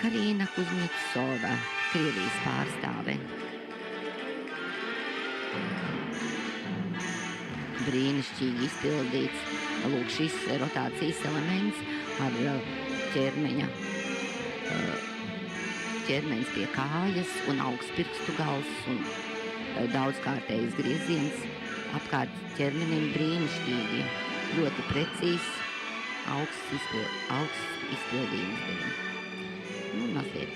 Karina Kuzņecova, Krievijas pārstāve. Brīnišķīgi izpildīts. Lūk, šis rotācijas elements ar ķermenis pie kājas un augstpirkstu gals un daudzkārtējs grieziens apkārt ķermenim brīnišķīgi. Ļoti precīzs, augsts izpildījums bija. Mazliet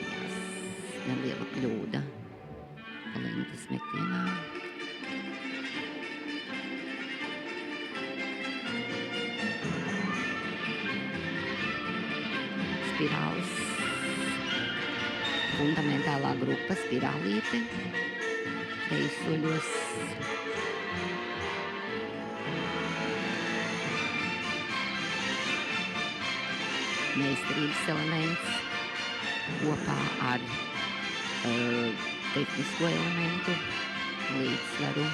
neliela kļūda Lintas metienā. Spirāls, fundamentālā grupa spirālīte, teisuļos. Meistarības elements kopā ar tehnisko elementu līdzsvaru.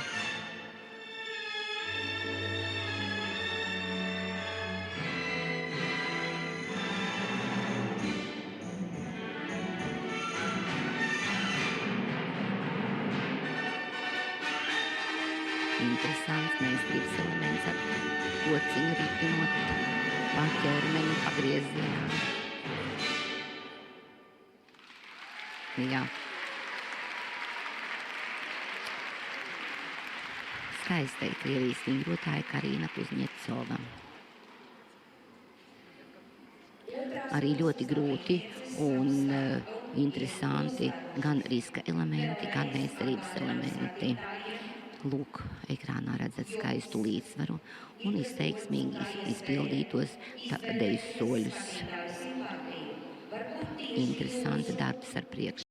Interesants meistarības elements ar kociņu ritinot pa ķermeni pagriezienā. Jā. Skaistai Krievijas vingrotāja Karina Kuzņecova. Arī ļoti grūti un interesanti gan riska elementi, gan meistarības elementi. Lūk, ekrānā redzat skaistu līdzsvaru un izteiksmīgi izpildītos deju soļus. Interesants darbs ar priekšu.